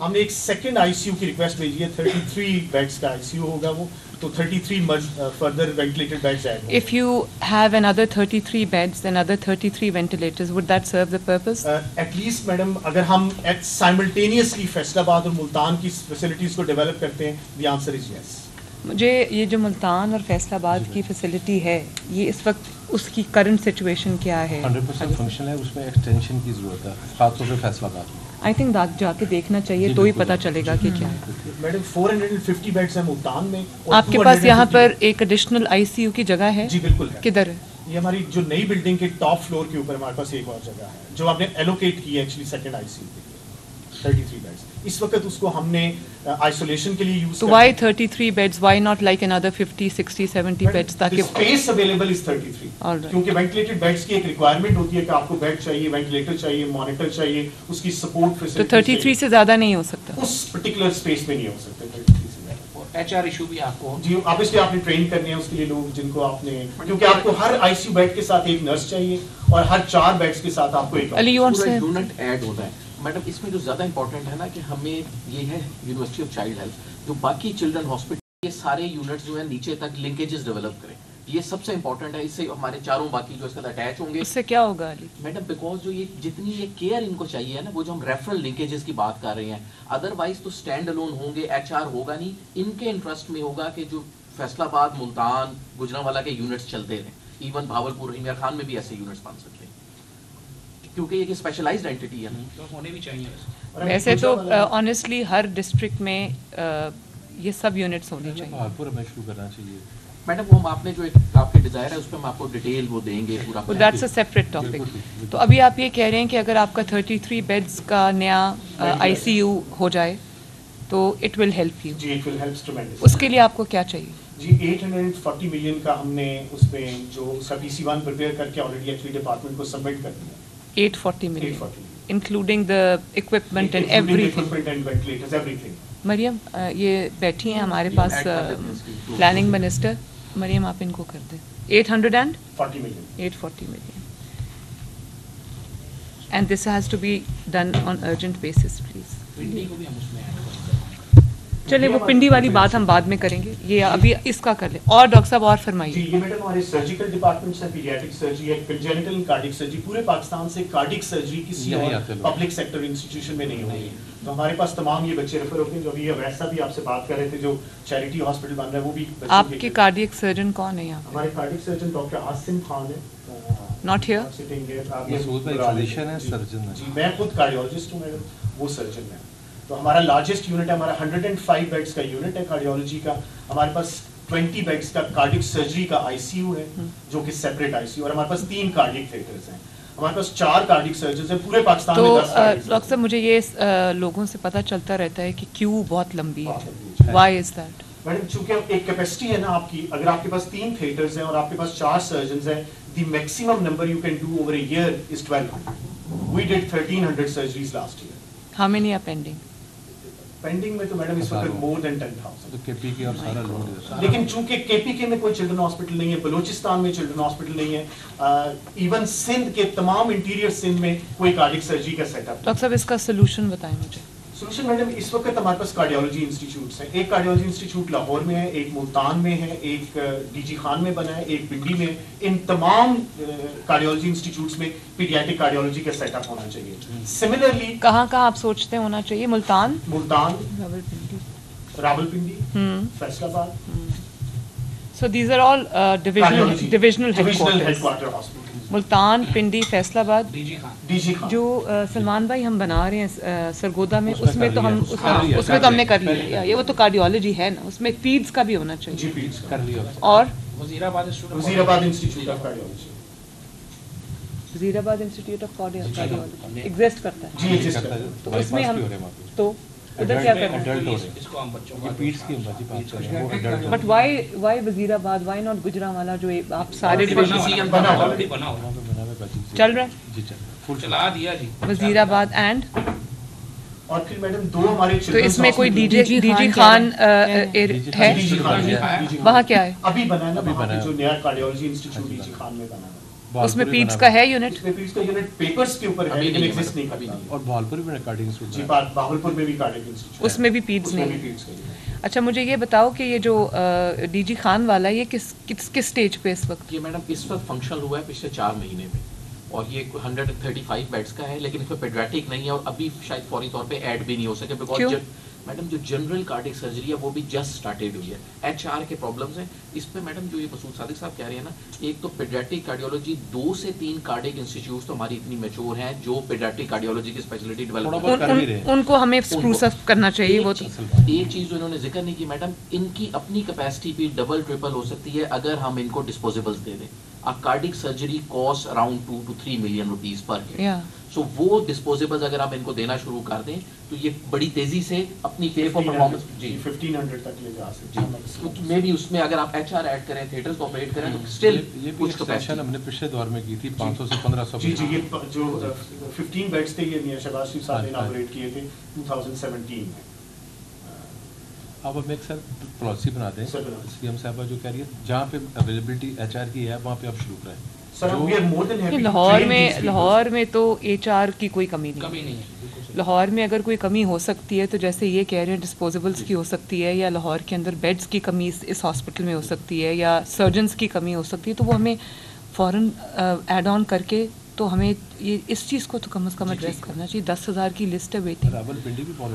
ہم نے ایک سیکنڈ آئی سی یو کی ریکویسٹ بھیجی ہے, 33 بیڈس کا آئی سی یو ہوگا وہ, تو 33 further ventilated beds add. If you have another 33 beds, another 33 ventilators, would that serve the purpose? At least madam, اگر ہم simultaneously فیصل آباد اور ملتان کی facilities کو develop کرتے ہیں, the answer is yes. مجھے یہ جو ملتان اور فیصل آباد کی فیسلٹی ہے, یہ اس وقت اس کی کرنٹ سچویشن کیا ہے؟ 100% فنکشن ہے, اس میں ایکسٹینشن کی ضرورت ہے, خاص طور پہ فیصل آباد میں. آئی تھنک جا کے دیکھنا چاہیے, تو ہی پتہ چلے گا کہ کیا ہے. میڈم 450 بیڈس ہیں ملتان میں. آپ کے پاس یہاں پر ایک ایڈیشنل آئی سی یو کی جگہ ہے؟ جی بالکل ہے. کدھر ہے یہ؟ ہماری جو نئی بلڈنگ کے ٹاپ فلور کے اوپر ہمارے پاس ایک اور جگہ ہے جو آپ نے ایلوکیٹ کی ہے actually second I C U کے لیے, 33 بیڈس. اس وقت اس کو ہم نے آئسولیشن کے لیے یوز تو why 33 beds, why not like another 50 60 70 beds, تاکہ اسپیس اویلیبل از 33. کیونکہ وینٹیلیٹڈ بیڈس کی ایک ریکوائرمنٹ ہوتی ہے کہ آپ کو بیڈ چاہیے, وینٹیلیٹر چاہیے, مانیٹر چاہیے, اس کی سپورٹ فیسلٹی. تو 33 سے زیادہ نہیں ہو سکتا اس پرٹیکولر اسپیس میں نہیں ہو سکتا 33 سے زیادہ. ایچ آر ایشو بھی آپ کو جی آپ اس لیے آپ نے ٹرین کرنے ہیں اس کے لیے لوگ جن کو آپ نے, کیونکہ آپ کو ہر آئی سی یو بیڈ کے ساتھ ایک نرس چاہیے اور ہر 4 بیڈس کے ساتھ آپ کو ایک یونٹ ایڈ ہوتا ہے. میڈم اس میں جو زیادہ امپورٹنٹ ہے نا کہ ہمیں یہ ہے یونیورسٹی آف چائلڈ ہیلتھ, جو باقی چلڈرن ہاسپٹل, یہ سارے یونٹس جو ہیں نیچے تک لنکیجز ڈیولپ کریں, یہ سب سے امپورٹنٹ ہے. اس سے ہمارے چاروں باقی جو اس کے ساتھ اٹیچ ہوں گے, اس سے کیا ہوگا علی میڈم؟ بیکاز جو یہ جتنی یہ کیئر ان کو چاہیے ہے نا, وہ جو ہم ریفرل لنکیجز کی بات کر رہے ہیں, ادروائز تو اسٹینڈ الون ہوں گے, ایچ آر ہوگا نہیں. ان کے انٹرسٹ میں ہوگا کہ جو فیصل آباد, ملتان, گجرانوالہ کے یونٹس چلتے رہیں. ایون بھاولپور, عمیر خان میں بھی ایسے یونٹس بن سکتے ہیں, کیونکہ یہ اسپیشلائزڈ اینٹی ہے, ہونے بھی چاہیے. ویسے تو آنیسٹلی ہر ڈسٹرکٹ میں یہ سب یونٹس ہونے چاہیے. پورا میں شروع کرنا چاہیے میڈم. وہ آپ نے جو ایک آپ کے ڈیزائر ہے اس پہ ہم آپ کو ڈیٹیل وہ دیں گے پورا. That's a separate topic. تو ابھی آپ یہ کہہ رہے ہیں کہ اگر آپ کا 33 بیڈز کا نیا آئی سی یو ہو جائے تو اٹ ول ہیلپ یو. جی اٹ ول ہیلپ ٹریمنڈس. اس کے لیے آپ کو کیا چاہیے؟ جی 840 ملین کا ہم نے اس میں جو پی سی 1 پریپیئر کر کے آلریڈی ایکچولی ڈپارٹمنٹ کو سبمٹ کر دیا. 840 million including the equipment and everything. مریم یہ بیٹھی ہیں ہمارے پاس پلاننگ منسٹر. مریم آپ ان کو کر دیں 840 million. And this has to be done on urgent basis, please. چلے وہ پنڈی والی بات ہم بعد میں کریں گے, یہ ابھی اس کا کر لیں. اور ڈاکٹر صاحب اور فرمائیے. جی یہ میڈم ہمارے سرجیکل ڈپارٹمنٹس ہیں, پیڈیاٹرک سرجری ہے, کنجنٹل اینڈ کارڈک سرجری. پورے پاکستان سے کارڈک سرجری کسی اور پبلک سیکٹر انسٹیٹیوشن میں نہیں ہوئی. تو ہمارے پاس تمام یہ بچے ریفر ہوتے ہیں. جو ابھی ویسا بھی آپ سے بات کر رہے تھے جو چیریٹی ہاسپٹل بن رہا ہے, وہ بھی آپ کے کارڈیک سرجن کون ہے یہاں؟ ہمارے cardiac surgeon doctor Asim Khan ہے. Not hair. جی میں خود کارڈیولوجسٹ ہوں میڈم, وہ سرجن ہے. تو ہمارا لارجسٹ یونٹ ہے, ہمارا 105 بیڈس کا یونٹ ہے کارڈیولوجی کا. ہمارے پاس 20 بیڈس کا کارڈک سرجری کا آئی سی یو ہے جو کہ سیپریٹ آئی سی یو, اور ہمارے پاس 3 کارڈک تھیٹرز ہیں. ہمارے پاس 4 کارڈک سرجنز ہیں پورے پاکستان میں. تو ڈاکٹر صاحب مجھے یہ لوگوں سے پتہ چلتا رہتا ہے کہ کیوں بہت لمبی ہے, وائی از دیٹ؟ میڈم چونکہ ایک کیپیسٹی ہے نا آپ کی, اگر آپ کے پاس 3 تھیٹرز ہیں اور آپ کے پاس 4 سرجنز ہیں, the maximum number you can do over a year is 1200. We did 1300 surgeries last year. How many are pending? Pending میں تو میڈم اس وقت مور دین 10,000. کے پی کے اور سارا لوڈ ہے. لیکن چونکہ کے پی کے میں کوئی چلڈرن ہاسپٹل نہیں ہے, بلوچستان میں چلڈرن ہاسپٹل نہیں ہے, ایون سندھ کے تمام انٹیریئر سندھ میں کوئی کارڈک سرجری کا سیٹ اپ. ڈاکٹر صاحب اس کا سولوشن بتائیں مجھے. سولوشن میڈم اس وقت ہمارے پاس کارڈیولوجی انسٹیٹیوٹس ہیں. ایک کارڈیولوجی انسٹیٹیوٹ لاہور میں ہے, ایک ملتان میں ہے, ایک ڈی جی خان میں بنا ہے, ایک پنڈی میں. ان تمام کارڈیولوجی انسٹیٹیوٹس میں پیڈیاٹرک کارڈیولوجی کا سیٹ اپ ہونا چاہیے. سملرلی کہاں آپ سوچتے ہیں ہونا چاہیے؟ ملتان, راولپنڈی, فیصل آباد. So these are all divisional headquarters. Multan, Pindi, Faisal آباد. جو سلمان بھائی ہم بنا رہے ہیں سرگودا میں, اس میں تو ہم نے کر لیا. یہ وہ تو کارڈیولوجی ہے نا, اس میں فیڈز کا بھی ہونا چاہیے. اور وزیر آباد انسٹیٹیوٹ آف کارڈیولوجی, وزیر آباد انسٹیٹیوٹ آف کارڈیولوجی ایگزسٹ کرتا ہے. جی ایگزسٹ کرتا ہے. تو اس میں ہم تو ادھر کیا کرنا ہے؟ بٹ وائی وزیر آباد, وائی ناٹ گجرانوالہ جو آپ سارے چل رہا ہے چلا دیا جی وزیر آباد اینڈ. اور پھر میڈم 2 ہمارے تو اس میں کوئی ڈی جی خان ہے وہاں کیا ہے؟ ابھی بنا ہے نا جو نیا cardiology institute D G Khan میں بنا ہے. اس میں پیڈس کا ہے یونٹ؟ اس میں پیڈس کا یونٹ پیپرز کے اوپر ہے لیکن ایگزسٹ نہیں کرتا. اور بھاولپور میں کارڈک انسٹیٹیوٹ جی بہاولپور میں بھی کارڈک انسٹیٹیوٹ اس میں بھی پیڈس نہیں. اچھا مجھے یہ بتاؤ کہ یہ جو ڈی جی خان والا ہے یہ کس سٹیج پہ اس وقت؟ یہ میڈم اس وقت فنکشنل ہوا ہے پچھلے 4 مہینے میں اور یہ 135 بیڈس کا ہے لیکن اس میں پیڈیاٹرک نہیں ہے اور ابھی شاید فوری طور پہ ایڈ بھی نہیں ہو سکے بیکاز میڈم جو جنرل کارڈک سرجری ہے وہ بھی جسٹ سٹارٹیڈ ہوئی ہے. ایچ آر کے پرابلمس ہیں اس پہ میڈم. جو یہ مسعود صادق صاحب کہہ رہے ہیں نا, ایک تو پیڈیاٹرک کارڈیولوجی 2 سے 3 کارڈک انسٹیٹیوٹس تو ہماری اتنی میچور ہیں جو پیڈیاٹرک کارڈیولوجی کی اسپیشلٹی ڈیولپ کر رہے ہیں, ان کو ہمیں اسپروس اپ کرنا چاہیے. وہ ایک چیز جو انہوں نے ذکر نہیں کی میڈم, ان کی اپنی کیپیسٹی بھی ڈبل ٹرپل ہو سکتی ہے اگر ہم ان کو ڈسپوزیبلس دے دیں. Cardiac surgery cost around 2 to 3 million rupees per head. So وہ ڈسپوزیبلز اگر آپ ان کو دینا شروع کر دیں تو یہ بڑی تیزی سے اپنی پے فار پرفارمنس 1500 تک لے جا سکتے ہیں. میں بھی اس میں اگر آپ ایچ آر ایڈ کریں, تھیٹرز کو آپریٹ کریں تو اسٹل یہ بھی ایکسٹینشن ہم نے پچھلے دور میں کی تھی 500 سے 1500. جی یہ جو 15 بیڈس تھے یہ میاں شہباز شریف صاحب نے اناگوریٹ کیے تھے 2017 میں. اب ہم ایک سر پالیسی بنا دیں سی ایم صاحبہ جو کہہ رہی ہے جہاں پہ اویلیبلٹی ایچ آر کی ہے وہاں پہ آپ شروع کریں. لاہور میں تو ایچ آر کی کوئی کمی نہیں ہے. لاہور میں اگر کوئی کمی ہو سکتی ہے تو جیسے یہ کہہ رہے ہیں ڈسپوزیبلس کی ہو سکتی ہے, یا لاہور کے اندر بیڈس کی کمی اس ہاسپٹل میں ہو سکتی ہے, یا سرجنس کی کمی ہو سکتی ہے, تو وہ ہمیں فوراً ایڈ آن کر کے تو ہمیں یہ اس چیز کو تو کم از کم ایڈریس کرنا چاہیے. 10,000 کی لسٹ ہے ویٹنگ,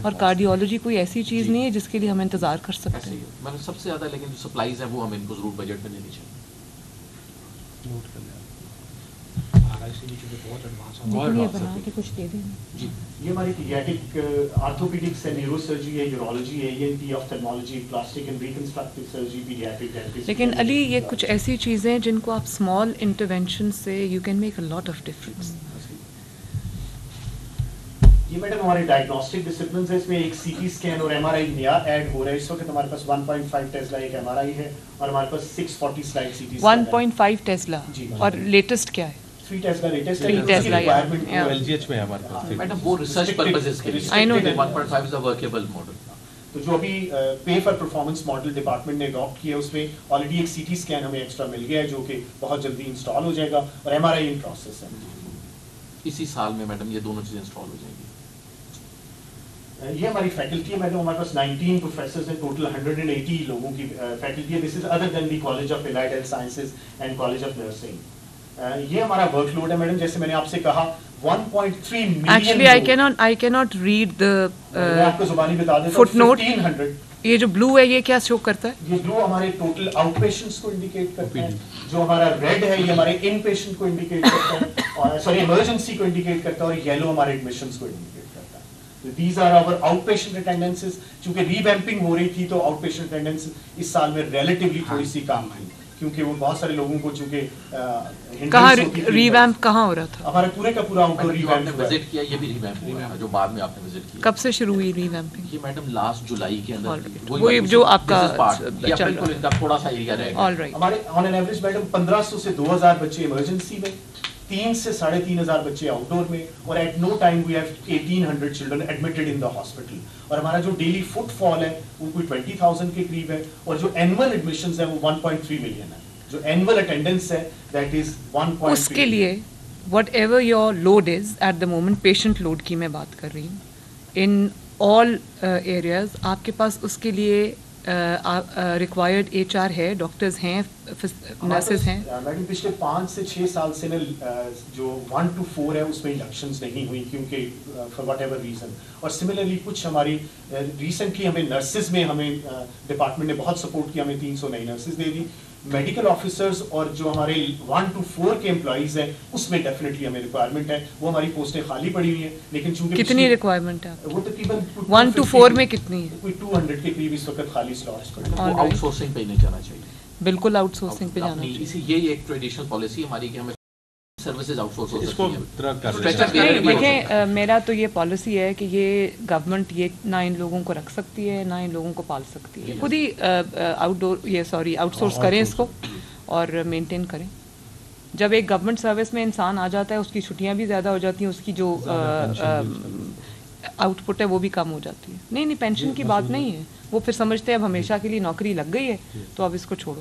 اور کارڈیولوجی کوئی ایسی چیز نہیں ہے جس کے لیے ہم انتظار کر سکتے ہیں. مطلب سب سے زیادہ لیکن جو سپلائیز ہیں وہ ہم ان کو ضرور بجٹ میں دینی چاہیے. نوٹ کر لیں جی. یہ ہماری پیڈیاٹرک آرتھوپیڈکس ہے, نیورو سرجری ہے, یورولوجی ہے, E N T, ophthalmology, plastic and reconstructive surgery, paediatric dentistry. لیکن علی یہ کچھ ایسی چیزیں ہیں جن کو آپ اسمال انٹرونشن سے you can make a lot of difference. یہ میڈم ہمارے ڈائگنوسٹک ڈسپلنس ہے, اس میں ایک سی ٹی اسکین اور ایم آر آئی نیا ایڈ ہو رہا ہے. اس وقت ہمارے پاس 1.5 ٹیسلا ایک ایم آر آئی ہے اور ہمارے پاس 640 slide C T scan 1.5 Tesla. اور لیٹسٹ کیا ہے؟ 3 ٹیسلا لیٹسٹ ہے. 3 ٹیسلا ایل جی ایچ میں ہمارے پاس میڈم وہ ریسرچ پرپسز کے لیے. I know 1.5 is a workable model. تو جو ابھی pay for performance model department نے اڈاپٹ کیا ہے اس میں آلریڈی ایک سی ٹی اسکین ہمیں ایکسٹرا مل گیا ہے جو کہ بہت جلدی انسٹال ہو جائے گا, اور M R I in process ہے. اسی سال میں میڈم یہ دونوں چیزیں انسٹال ہو جائیں گی. یہ ہماری فیکلٹی ہے میڈم, ہمارے پاس 19 پروفیسرز ہیں, ٹوٹل 180 لوگوں کی فیکلٹی ہے. This is other than the college of allied health sciences and college of nursing. یہ ہمارا ورک لوڈ ہے میڈم, جیسے میں نے آپ سے کہا 1.3 million. Actually I cannot read the آپ کو زبانی بتا دیتا ہوں. footnote. 1500. یہ جو بلو ہے یہ کیا شو کرتا ہے؟ یہ بلو ہمارے ٹوٹل آؤٹ پیشنٹس کو انڈیکیٹ کرتا ہے. جو ہمارا ریڈ ہے یہ ہمارے ان پیشنٹ کو انڈیکیٹ کرتا ہے, اور سوری ایمرجنسی کو انڈیکیٹ کرتا ہے, اور یلو ہمارے ایڈمیشنس کو انڈیکیٹ کرتا ہے. These are our outpatient attendances. چونکہ ریویمپنگ ہو رہی تھی تو آؤٹ پیشنٹ اٹینڈنس اس سال میں ریلیٹیولی تھوڑی سی کم تھی, کیونکہ وہ بہت سارے لوگوں کو چونکہ کہاں ریویمپ کہاں ہو رہا تھا؟ ہمارا پورے کا پورا آؤٹ ڈور ریویمپ وزٹ کیا. یہ بھی ریویمپ ہوا ہے جو بعد میں آپ نے وزٹ کیا. کب سے شروع ہوئی ریویمپنگ؟ یہ میڈم لاسٹ جولائی کے اندر. وہی جو آپ کا بالکل ان کا تھوڑا سا ایریا رہ گیا. ہمارے آن این ایوریج میڈم 1500 سے 2000 بچے ایمرجنسی میں, 3 سے 3500 بچے آؤٹ ڈور میں, اور at no time we have 1800 children admitted in the hospital. اور ہمارا جو ڈیلی فٹ فال ہے وہ کوئی 20,000 کے قریب ہے, اور جو اینول ایڈمیشنز ہیں وہ 1.3 ملین ہے. جو اینول اٹینڈنس ہے دیٹ از 1.3. اس کے لیے whatever your load is at the moment, patient load کی میں بات کر رہی ہوں, ان آل ایریاز آپ کے پاس اس کے لیے ریکوائرڈ ایچ آر ہے, ڈاکٹرز ہیں, نرسز ہیں. میڈم پچھلے 5 سے 6 سال سے نا جو 1 to 4 ہے اس میں انڈکشنز نہیں ہوئی, کیونکہ فار واٹ ایور ریزن. اور سملرلی کچھ ہماری ریسنٹلی ہمیں نرسز میں ہمیں ڈپارٹمنٹ نے بہت سپورٹ کیا, ہمیں 300 نئی نرسز دے دی. میڈیکل آفیسرز اور جو ہمارے 1 to 4 کے امپلائیز ہیں اس میں ڈیفینیٹلی ہمیں ریکوائرمنٹ ہے. وہ ہماری پوسٹیں خالی پڑی ہوئی ہیں, لیکن چونکہ کتنی ریکوائرمنٹ ہے وہ تقریباً 1 to 4 میں کتنی ہے؟ کوئی 200 کے قریب اس وقت خالی سلاٹس پڑے ہیں. آؤٹ سورسنگ پہ نہیں جانا چاہیے. بالکل آؤٹ سورسنگ پہ جانا چاہیے. اسی یہی ایک ٹریڈیشنل پالیسی ہماری کہ ہمیں سروسز آؤٹ سورس ہو سکتی ہیں. دیکھیں میرا تو یہ پالیسی ہے کہ یہ گورنمنٹ یہ نہ ان لوگوں کو رکھ سکتی ہے نہ ان لوگوں کو پال سکتی ہے. خود ہی آؤٹ سورس کریں اس کو اور مینٹین کریں. جب ایک گورنمنٹ سروس میں انسان آ جاتا ہے اس کی چھٹیاں بھی زیادہ ہو جاتی ہیں, اس کی جو آؤٹ پٹ ہے وہ بھی کم ہو جاتی ہے. نہیں پینشن کی بات نہیں ہے, وہ پھر سمجھتے ہیں اب ہمیشہ کے لیے نوکری لگ گئی ہے تو اب اس کو چھوڑو.